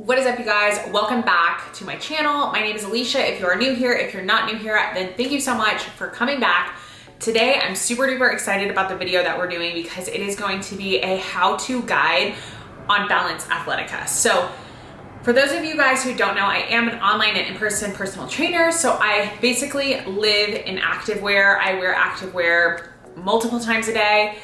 What is up, you guys? Welcome back to my channel. My name is Alicia. If you are new here, if you're not new here, then thank you so much for coming back. Today, I'm super duper excited about the video that we're doing because it is going to be a how-to guide on Balance Athletica. So for those of you guys who don't know, I am an online and in-person personal trainer. So I basically live in activewear. I wear activewear multiple times a day,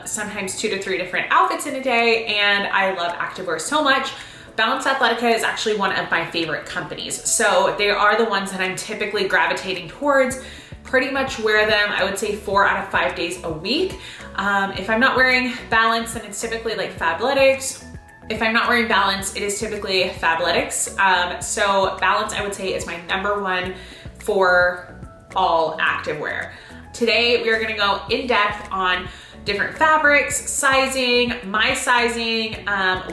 sometimes 2 to 3 different outfits in a day, and I love activewear so much. Balance Athletica is actually one of my favorite companies. So they are the ones that I'm typically gravitating towards. Pretty much wear them, I would say 4 out of 5 days a week. If I'm not wearing Balance, then it's typically like Fabletics. If I'm not wearing Balance, it is typically Fabletics. So Balance, I would say, is my number one for all activewear. Today, we are gonna go in depth on different fabrics, sizing, my sizing,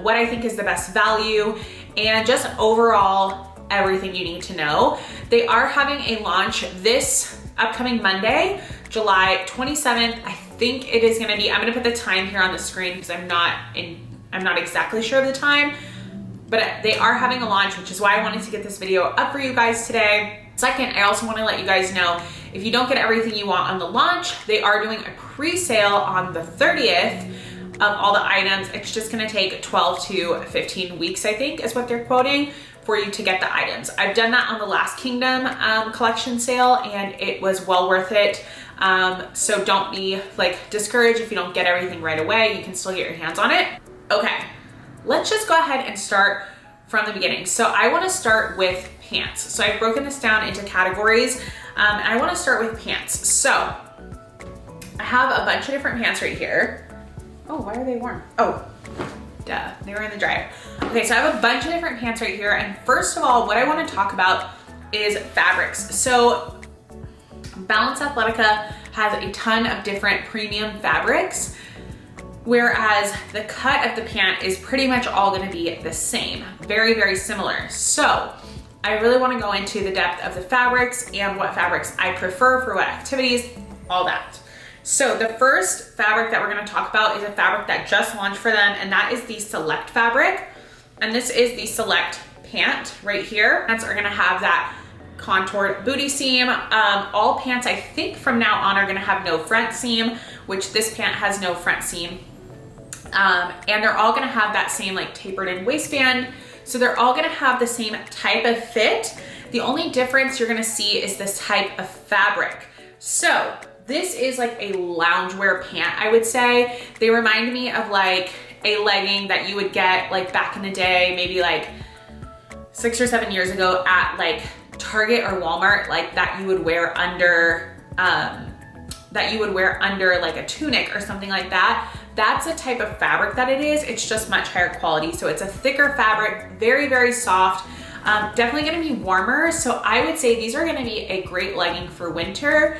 what I think is the best value, and just overall everything you need to know. They are having a launch this upcoming Monday, July 27th. I think it is gonna be, I'm gonna put the time here on the screen because I'm not exactly sure of the time, but they are having a launch, which is why I wanted to get this video up for you guys today. Second, I also want to let you guys know, if you don't get everything you want on the launch, they are doing a pre-sale on the 30th of all the items. It's just going to take 12 to 15 weeks, I think, is what they're quoting, for you to get the items. I've done that on the Last Kingdom collection sale, and it was well worth it. So don't be discouraged if you don't get everything right away. You can still get your hands on it. Okay, let's just go ahead and start from the beginning. So I want to start with pants. So I've broken this down into categories, and I want to start with pants. So I have a bunch of different pants right here. Oh, why are they warm? Oh, duh, they were in the dryer. Okay, so I have a bunch of different pants right here. And first of all, what I want to talk about is fabrics. So Balance Athletica has a ton of different premium fabrics, whereas the cut of the pant is pretty much all gonna be the same, very, very similar. So I really wanna go into the depth of the fabrics and what fabrics I prefer for what activities, all that. So the first fabric that we're gonna talk about is a fabric that just launched for them, and that is the Select fabric. And this is the Select pant right here. Pants are gonna have that contoured booty seam. All pants, I think from now on, are gonna have no front seam, which this pant has no front seam. And they're all gonna have that same tapered in waistband. So they're all gonna have the same type of fit. The only difference you're gonna see is this type of fabric. So this is like a loungewear pant, I would say. They remind me of a legging that you would get back in the day, maybe 6 or 7 years ago at Target or Walmart, that you would wear under, a tunic or something like that. That's a type of fabric that it is. It's just much higher quality. So it's a thicker fabric, very, very soft, definitely gonna be warmer. So I would say these are gonna be a great legging for winter,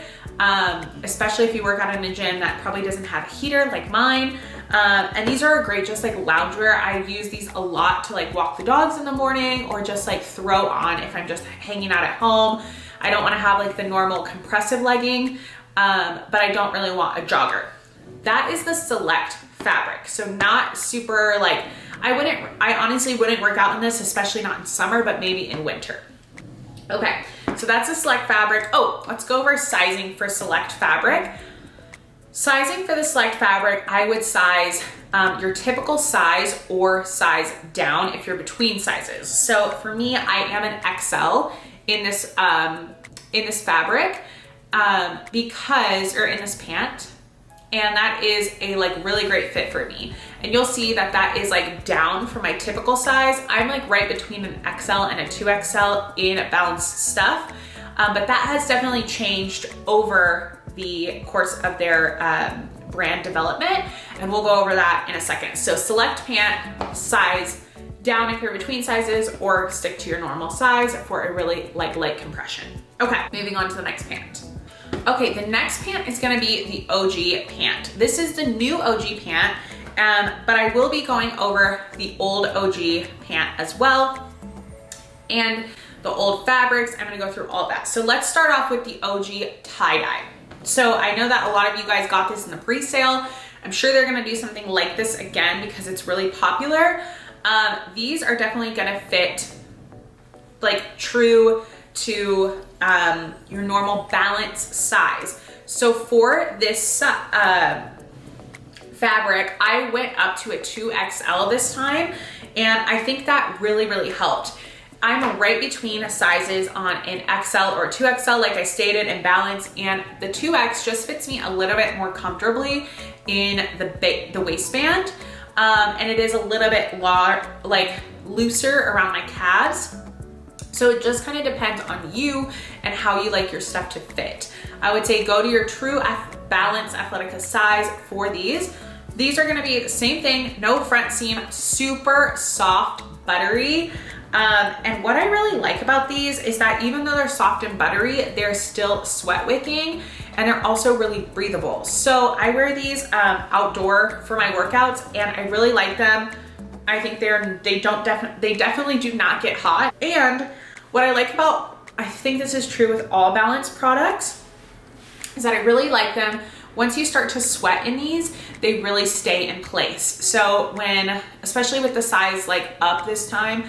especially if you work out in a gym that probably doesn't have a heater like mine. And these are great, just loungewear. I use these a lot to walk the dogs in the morning, or just throw on if I'm just hanging out at home. I don't wanna have the normal compressive legging, but I don't really want a jogger. That is the Select fabric. So not super I honestly wouldn't work out in this, especially not in summer, but maybe in winter. Okay, so that's the Select fabric. Oh, let's go over sizing for Select fabric. Sizing for the Select fabric, I would size your typical size or size down if you're between sizes. So for me, I am an XL in this fabric, or in this pant. And that is a really great fit for me. And you'll see that that is down from my typical size. I'm right between an XL and a 2XL in balanced stuff. But that has definitely changed over the course of their brand development. And we'll go over that in a second. So Select pant, size down if you're between sizes, or stick to your normal size for a really light compression. Okay, moving on to the next pant. Okay, the next pant is gonna be the OG pant. This is the new OG pant, but I will be going over the old OG pant as well, and the old fabrics. I'm gonna go through all that. So let's start off with the OG tie-dye. So I know that a lot of you guys got this in the pre-sale. I'm sure they're gonna do something like this again because it's really popular. These are definitely gonna fit like true to your normal balance size. So for this fabric, I went up to a 2XL this time, and I think that really, really helped. I'm right between sizes on an XL or 2XL, like I stated, in balance, and the 2X just fits me a little bit more comfortably in the waistband, and it is a little bit looser around my calves. So it just kind of depends on you and how you like your stuff to fit. I would say go to your true Balance Athletica size for these. These are gonna be the same thing, no front seam, super soft, buttery. And what I really like about these is that even though they're soft and buttery, they're still sweat wicking, and they're also really breathable. So I wear these outdoor for my workouts, and I really like them. I think they definitely do not get hot. And what I like about, I think this is true with all Balance products, is that I really like them. Once you start to sweat in these, they really stay in place. So when, especially with the size like up this time,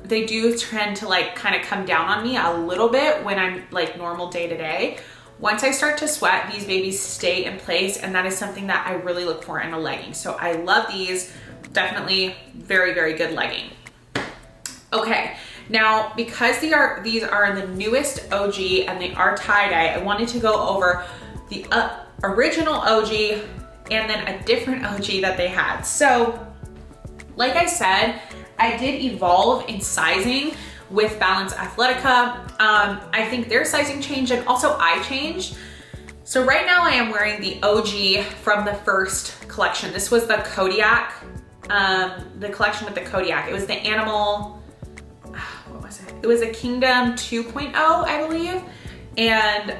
they do tend to like kind of come down on me a little bit when I'm like normal day to day. Once I start to sweat, these babies stay in place, and that is something that I really look for in a legging. So I love these, definitely very, very good legging. Okay, now because these are the newest OG and they are tie-dye, I wanted to go over the original OG and then a different OG that they had. So like I said, I did evolve in sizing with Balance Athletica. I think their sizing changed, and also I changed. So right now I am wearing the OG from the first collection. This was the Kodiak, the collection with the Kodiak. It was the animal, what was it? It was a Kingdom 2.0, I believe. And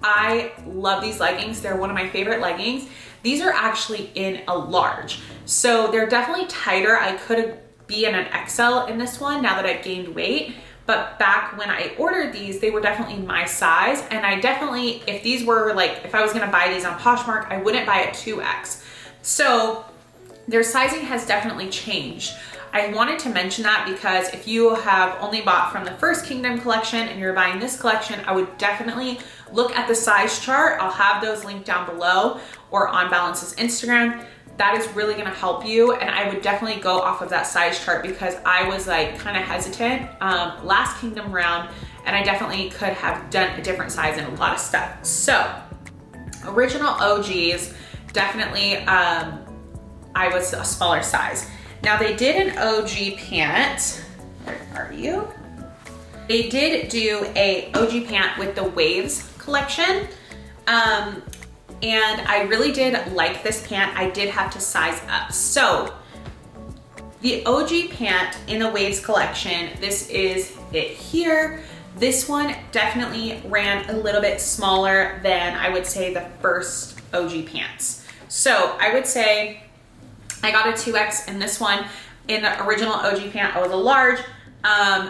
I love these leggings. They're one of my favorite leggings. These are actually in a large. So they're definitely tighter. I could be in an XL in this one now that I've gained weight. But back when I ordered these, they were definitely my size. And I definitely, if these were like, if I was gonna buy these on Poshmark, I wouldn't buy a 2X. So their sizing has definitely changed. I wanted to mention that because if you have only bought from the first Kingdom collection and you're buying this collection, I would definitely look at the size chart. I'll have those linked down below or on Balance's Instagram. That is really gonna help you, and I would definitely go off of that size chart because I was like kind of hesitant last Kingdom round, and I definitely could have done a different size in a lot of stuff. So original OGs, definitely I was a smaller size. Now they did an OG pant. Where are you? They did do a OG pant with the Waves collection. And I really did like this pant. I did have to size up. So the OG pant in the Waves collection, this is it here. This one definitely ran a little bit smaller than I would say the first OG pants. So I would say I got a 2X in this one. In the original OG pant, I was a large.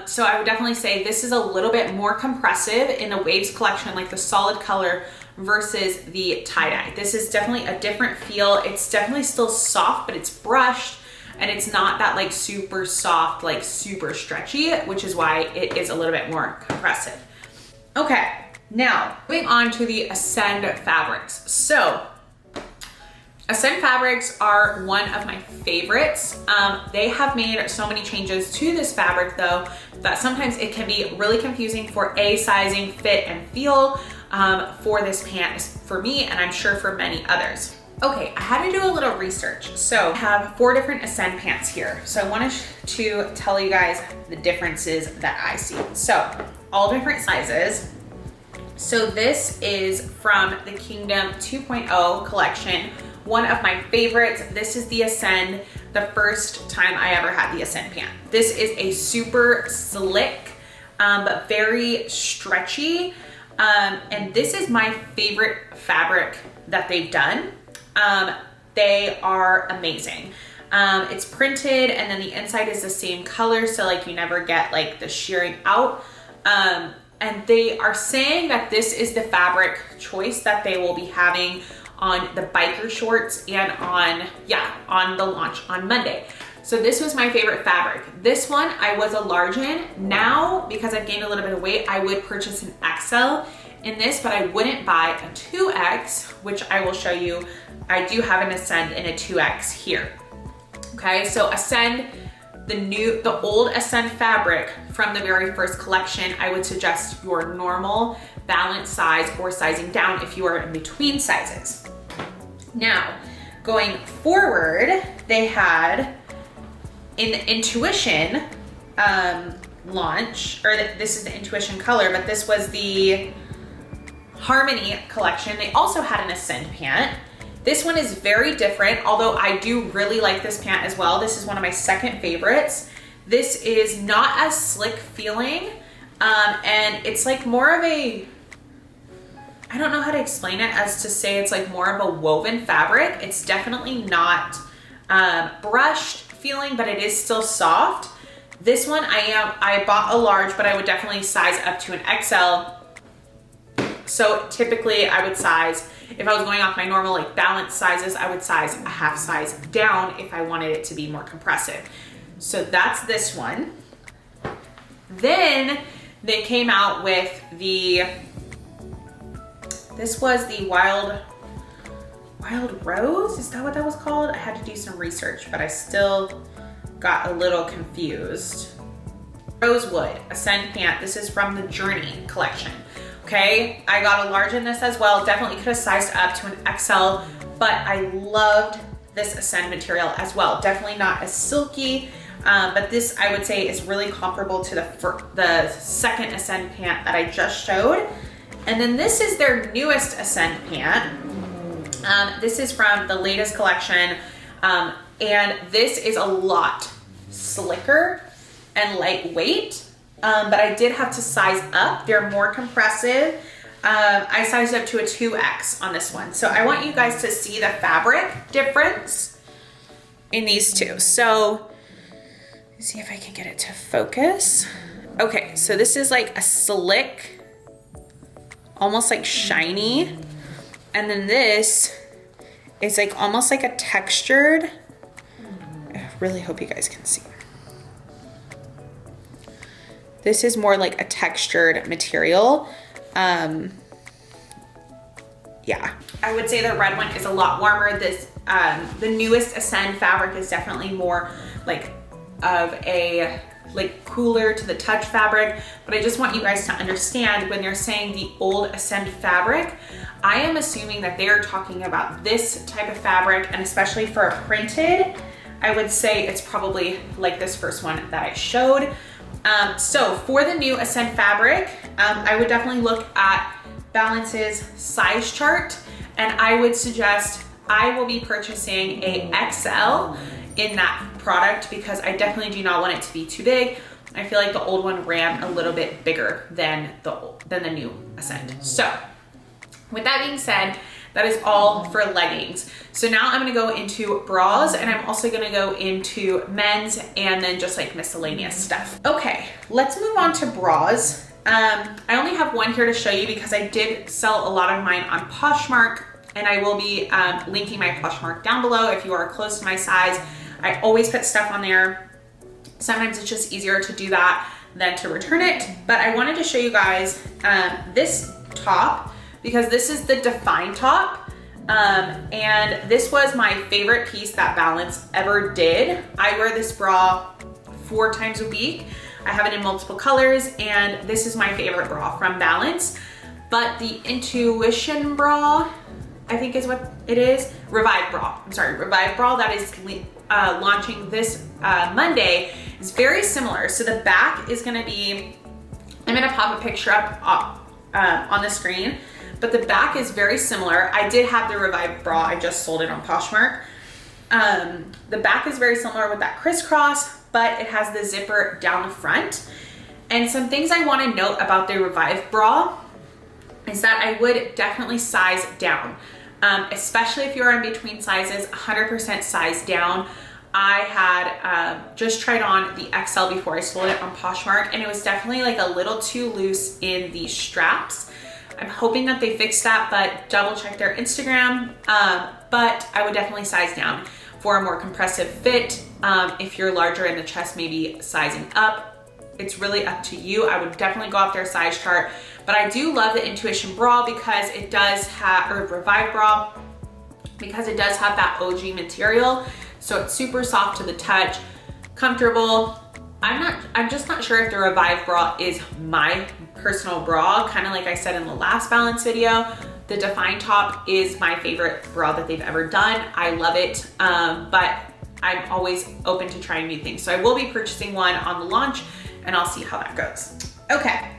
So I would definitely say this is a little bit more compressive in the Waves collection, like the solid color versus the tie-dye. This is definitely a different feel. It's definitely still soft, but it's brushed, and it's not that like super soft, like super stretchy, which is why it is a little bit more compressive. Okay, now moving on to the Ascend fabrics. So Ascend fabrics are one of my favorites. They have made so many changes to this fabric though, that sometimes it can be really confusing for sizing, fit, and feel for this pant for me, and I'm sure for many others. Okay, I had to do a little research. So I have 4 different Ascend pants here. So I wanted to tell you guys the differences that I see. So all different sizes. So this is from the Kingdom 2.0 collection. One of my favorites. This is the Ascend, the first time I ever had the Ascend pant. This is a super slick, but very stretchy. And this is my favorite fabric that they've done. They are amazing. It's printed, and then the inside is the same color, so like you never get like the shearing out. And they are saying that this is the fabric choice that they will be having on the biker shorts and on the launch on Monday. So this was my favorite fabric. This one I was a large in. Now, because I've gained a little bit of weight, I would purchase an XL in this, but I wouldn't buy a 2X, which I will show you. I do have an Ascend in a 2X here. Okay, so Ascend, the old Ascend fabric from the very first collection, I would suggest your normal Balance size or sizing down if you are in between sizes. Now, going forward, they had in the Intuition launch, or this is the Intuition color, but this was the Harmony collection. They also had an Ascend pant. This one is very different, although I do really like this pant as well. This is one of my second favorites. This is not as slick feeling, and it's like more of a, I don't know how to explain it as to say it's like more of a woven fabric. It's definitely not brushed feeling, but it is still soft. This one I bought a large, but I would definitely size up to an XL. So typically I would size, if I was going off my normal like Balance sizes, I would size a half size down if I wanted it to be more compressive. So that's this one. Then they came out with this was the Wild Rose? Is that what that was called? I had to do some research, but I still got a little confused. Rosewood Ascend pant. This is from the Journey collection. Okay, I got a large in this as well. Definitely could have sized up to an XL, but I loved this Ascend material as well. Definitely not as silky, but this I would say is really comparable to the second Ascend pant that I just showed. And then this is their newest Ascend pant. This is from the latest collection, and this is a lot slicker and lightweight. But I did have to size up. They're more compressive. I sized up to a 2X on this one. So I want you guys to see the fabric difference in these two. So let's see if I can get it to focus. Okay, so this is like a slick, almost like shiny. And then this is like almost like a textured. I really hope you guys can see. This is more like a textured material. Yeah, I would say the red one is a lot warmer. This, the newest Ascend fabric is definitely more like of a cooler to the touch fabric. But I just want you guys to understand when they're saying the old Ascend fabric, I am assuming that they are talking about this type of fabric, and especially for a printed, I would say it's probably like this first one that I showed. So for the new Ascend fabric, I would definitely look at Balance's size chart, and I would suggest I will be purchasing a XL in that product because I definitely do not want it to be too big. I feel like the old one ran a little bit bigger than the new Ascend. So with that being said, that is all for leggings. So now I'm gonna go into bras, and I'm also gonna go into men's and then just like miscellaneous stuff. Okay, let's move on to bras. I only have one here to show you because I did sell a lot of mine on Poshmark, and I will be linking my Poshmark down below if you are close to my size. I always put stuff on there. Sometimes it's just easier to do that than to return it. But I wanted to show you guys this top, because this is the Define top. And this was my favorite piece that Balance ever did. I wear this bra 4 times a week. I have it in multiple colors, and this is my favorite bra from Balance. But the Intuition bra, I think is what it is. Revive bra, I'm sorry, Revive bra that is launching this Monday is very similar. So the back is gonna be, I'm gonna pop a picture up on the screen, but the back is very similar. I did have the Revive bra, I just sold it on Poshmark. The back is very similar with that crisscross, but it has the zipper down the front. And some things I wanna note about the Revive bra is that I would definitely size down, especially if you're in between sizes, 100% size down. I had just tried on the XL before I sold it on Poshmark, and it was definitely like a little too loose in the straps. I'm hoping that they fixed that, but double check their Instagram. But I would definitely size down for a more compressive fit. If you're larger in the chest, maybe sizing up. It's really up to you. I would definitely go off their size chart, but I do love the Intuition bra because it does have, or Revive bra, because it does have that OG material. So it's super soft to the touch, comfortable. I'm just not sure if the Revive bra is my personal bra. Kind of like I said in the last Balance video, the Define top is my favorite bra that they've ever done. I love it, but I'm always open to trying new things. So I will be purchasing one on the launch and I'll see how that goes. Okay,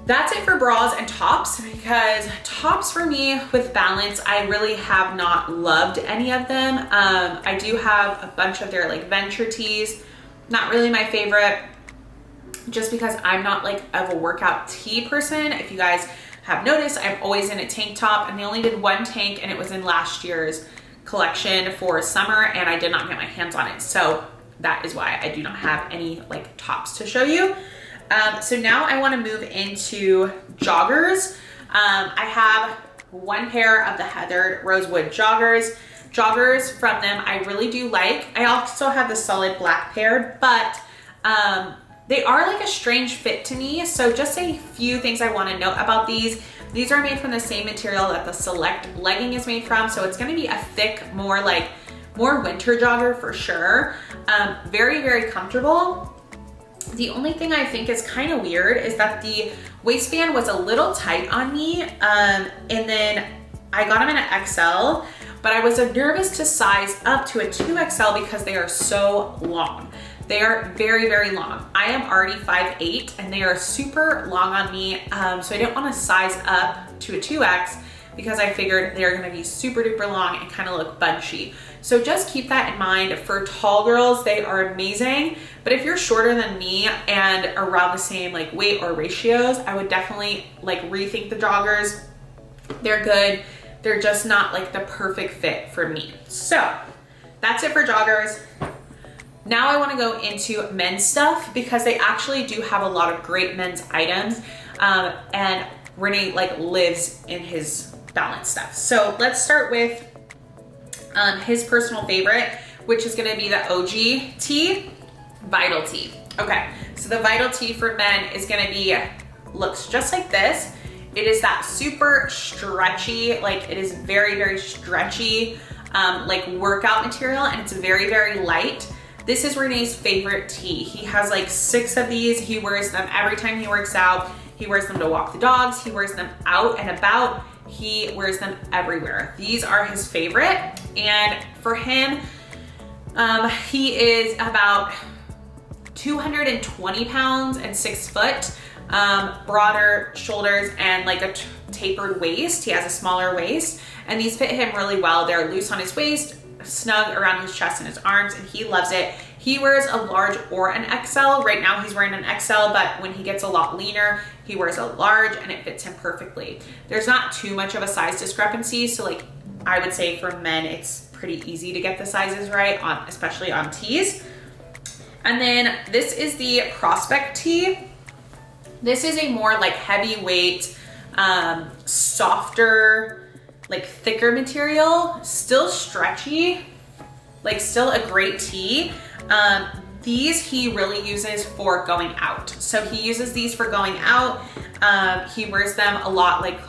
that's it for bras and tops, because tops for me with Balance, I really have not loved any of them. I do have a bunch of their like Venture tees. Not really my favorite, just because I'm not like of a workout tee person. If you guys have noticed, I'm always in a tank top, and they only did one tank and it was in last year's collection for summer and I did not get my hands on it. So that is why I do not have any like tops to show you. So now I want to move into joggers. I have one pair of the Heathered Rosewood joggers. Joggers from them I really do like. I also have the solid black pair, but they are like a strange fit to me. So just a few things I want to note about these. These are made from the same material that the Select legging is made from. So it's going to be a thick, more winter jogger for sure. Very, very comfortable. The only thing I think is kind of weird is that the waistband was a little tight on me. And then I got them in an XL, but I was nervous to size up to a 2XL because they are so long. They are very, very long. I am already 5'8" and they are super long on me. So I didn't want to size up to a 2X because I figured they're gonna be super duper long and kind of look bunchy. So just keep that in mind. For tall girls, they are amazing. But if you're shorter than me and around the same like weight or ratios, I would definitely like rethink the joggers. They're good. They're just not like the perfect fit for me. So that's it for joggers. Now I want to go into men's stuff because they actually do have a lot of great men's items. And Renee like lives in his Balance stuff. So let's start with his personal favorite, which is going to be the OG tee, Vital Tee. Okay, so the Vital Tee for men is going to be, looks just like this. It is that super stretchy, like it is very, very stretchy, like workout material, and it's very, very light. This is Renee's favorite tee. He has like 6 of these. He wears them every time he works out. He wears them to walk the dogs. He wears them out and about. He wears them everywhere. These are his favorite. And for him, he is about 220 pounds and 6 foot, broader shoulders and like a tapered waist. He has a smaller waist and these fit him really well. They're loose on his waist, snug around his chest and his arms, and he loves it. He wears a large or an XL. Right now he's wearing an XL, but when he gets a lot leaner, he wears a large and it fits him perfectly. There's not too much of a size discrepancy. So like I would say for men, it's pretty easy to get the sizes right, especially on tees. And then this is the Prospect tee. This is a more like heavyweight, softer, like thicker material, still stretchy, like still a great tee. These he really uses for going out. So he uses these for going out. He wears them a lot, like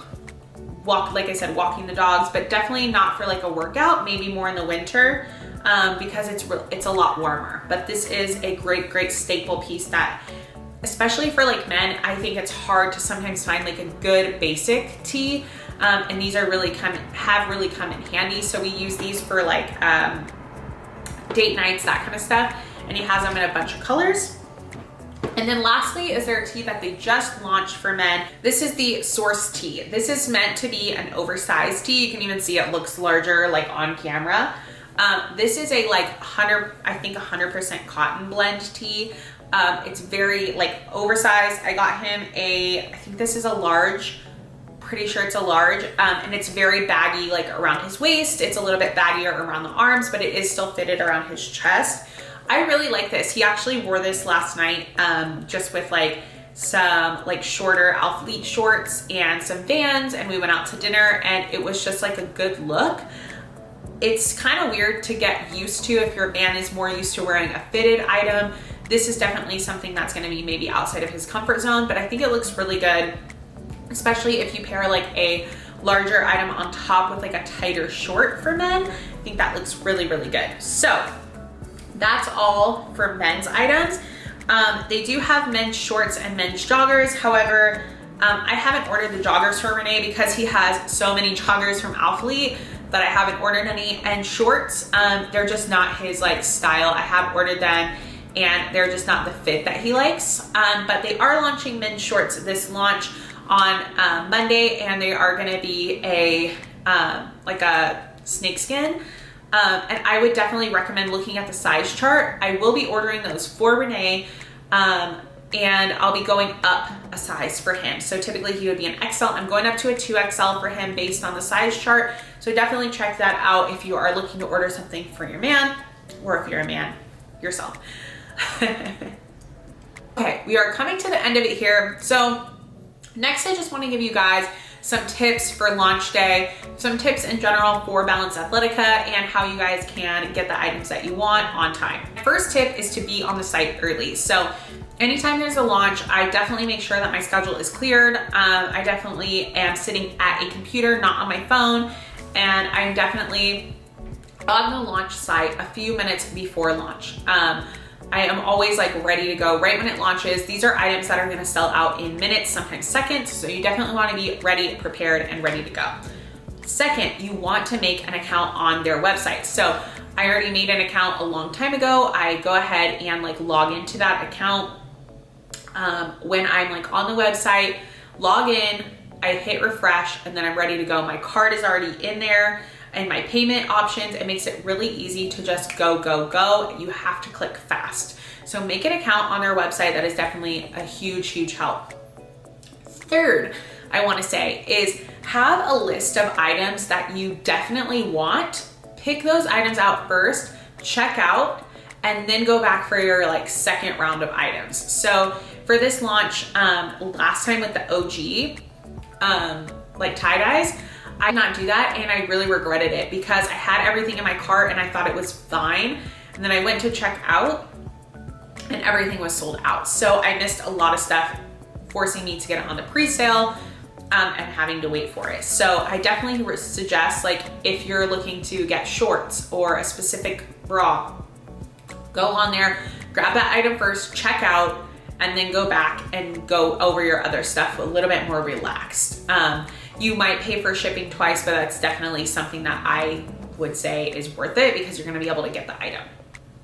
I said, walking the dogs, but definitely not for like a workout, maybe more in the winter, because it's a lot warmer. But this is a great, great staple piece that, especially for like men, I think it's hard to sometimes find like a good basic tee. And these are have really come in handy. So we use these for like date nights, that kind of stuff. And he has them in a bunch of colors. And then lastly is their tee that they just launched for men. This is the Source tee. This is meant to be an oversized tee. You can even see it looks larger like on camera. This is a like 100% cotton blend tee. It's very like oversized. I got him I think this is a large, pretty sure it's a large, and it's very baggy like around his waist. It's a little bit baggier around the arms, but it is still fitted around his chest. I really like this. He actually wore this last night, just with like some like shorter athlete shorts and some Vans, and we went out to dinner, and it was just like a good look. It's kind of weird to get used to if your man is more used to wearing a fitted item. This is definitely something that's going to be maybe outside of his comfort zone, but I think it looks really good, especially if you pair like a larger item on top with like a tighter short for men. I think that looks really, really good. So that's all for men's items. They do have men's shorts and men's joggers. However, I haven't ordered the joggers for Renee because he has so many joggers from Athlete that I haven't ordered any. And shorts, they're just not his like style. I have ordered them and they're just not the fit that he likes. But they are launching men's shorts this launch on Monday, and they are gonna be a like a snakeskin. And I would definitely recommend looking at the size chart. I will be ordering those for Renee, and I'll be going up a size for him. So typically he would be an XL. I'm going up to a 2XL for him based on the size chart. So definitely check that out if you are looking to order something for your man, or if you're a man yourself. Okay, we are coming to the end of it here. So next, I just want to give you guys some tips for launch day, some tips in general for Balance Athletica, and how you guys can get the items that you want on time. First tip is to be on the site early. So anytime there's a launch, I definitely make sure that my schedule is cleared. I definitely am sitting at a computer, not on my phone, and I'm definitely on the launch site a few minutes before launch. I am always like ready to go right when it launches. These are items that are gonna sell out in minutes, sometimes seconds. So you definitely wanna be ready, prepared, and ready to go. Second, you want to make an account on their website. So I already made an account a long time ago. I go ahead and like log into that account. When I'm like on the website, log in, I hit refresh, and then I'm ready to go. My card is already in there. And my payment options, it makes it really easy to just go, go, go. You have to click fast. So make an account on their website. That is definitely a huge, huge help. Third, I wanna say is have a list of items that you definitely want. Pick those items out first, check out, and then go back for your like second round of items. So for this launch, last time with the OG, like tie-dyes, I did not do that, and I really regretted it because I had everything in my cart and I thought it was fine. And then I went to check out and everything was sold out. So I missed a lot of stuff, forcing me to get it on the pre-sale and having to wait for it. So I definitely suggest, like, if you're looking to get shorts or a specific bra, go on there, grab that item first, check out, and then go back and go over your other stuff a little bit more relaxed. You might pay for shipping twice, but that's definitely something that I would say is worth it because you're gonna be able to get the item.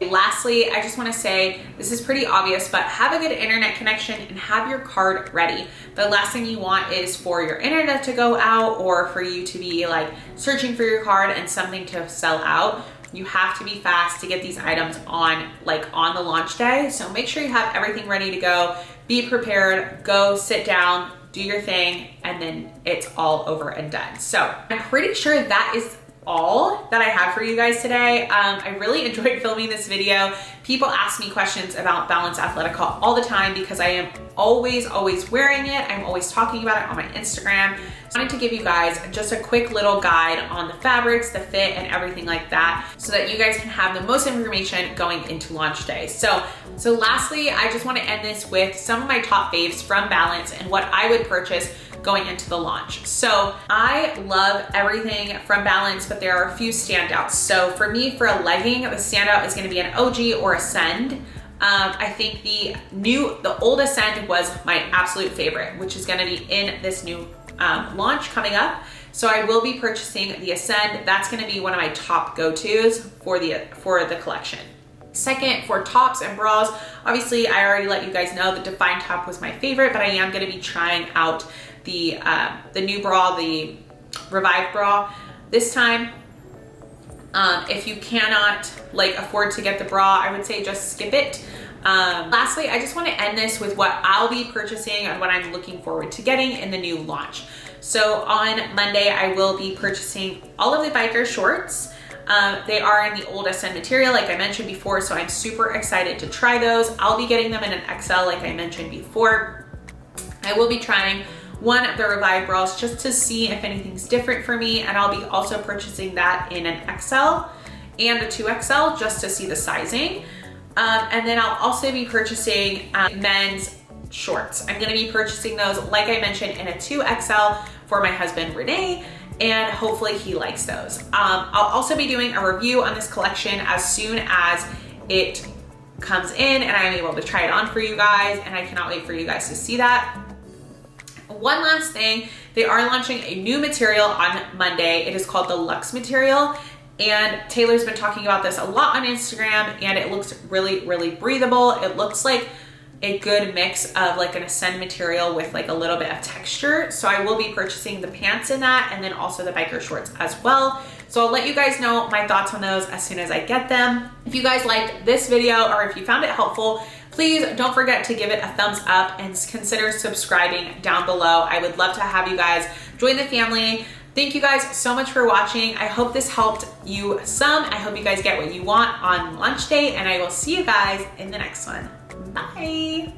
Lastly, I just wanna say, this is pretty obvious, but have a good internet connection and have your card ready. The last thing you want is for your internet to go out or for you to be like searching for your card and something to sell out. You have to be fast to get these items on the launch day. So make sure you have everything ready to go, be prepared, go sit down, do your thing, and then it's all over and done. So I'm pretty sure that is all that I have for you guys today. I really enjoyed filming this video. People ask me questions about Balance Athletica all the time because I am always wearing it. I'm always talking about it on my Instagram. I wanted to give you guys just a quick little guide on the fabrics, the fit, and everything like that so that you guys can have the most information going into launch day. So lastly, I just want to end this with some of my top faves from Balance and what I would purchase going into the launch. So I love everything from Balance, but there are a few standouts. So for me, for a legging, the standout is going to be an OG or Ascend. I think the old Ascend was my absolute favorite, which is going to be in this new launch coming up. So I will be purchasing the Ascend. That's going to be one of my top go-tos for the collection. Second, for tops and bras, obviously I already let you guys know the Define top was my favorite, but I am going to be trying out the new bra, the Revive bra this time. If you cannot afford to get the bra, I would say just skip it. Lastly, I just want to end this with what I'll be purchasing and what I'm looking forward to getting in the new launch. So on Monday, I will be purchasing all of the biker shorts. They are in the old Ascend material, like I mentioned before, so I'm super excited to try those. I'll be getting them in an XL, like I mentioned before. I will be trying one of the Revive bras just to see if anything's different for me, and I'll be also purchasing that in an XL and a 2XL just to see the sizing. And then I'll also be purchasing men's shorts. I'm gonna be purchasing those, like I mentioned, in a 2XL for my husband, Renee, and hopefully he likes those. I'll also be doing a review on this collection as soon as it comes in and I'm able to try it on for you guys, and I cannot wait for you guys to see that. One last thing, they are launching a new material on Monday. It is called the Luxe material, and Taylor's been talking about this a lot on Instagram, and it looks really, really breathable. It looks like a good mix of like an Ascend material with like a little bit of texture. So I will be purchasing the pants in that, and then also the biker shorts as well. So I'll let you guys know my thoughts on those as soon as I get them. If you guys liked this video or if you found it helpful, please don't forget to give it a thumbs up and consider subscribing down below. I would love to have you guys join the family. Thank you guys so much for watching. I hope this helped you some. I hope you guys get what you want on lunch day, and I will see you guys in the next one. Bye.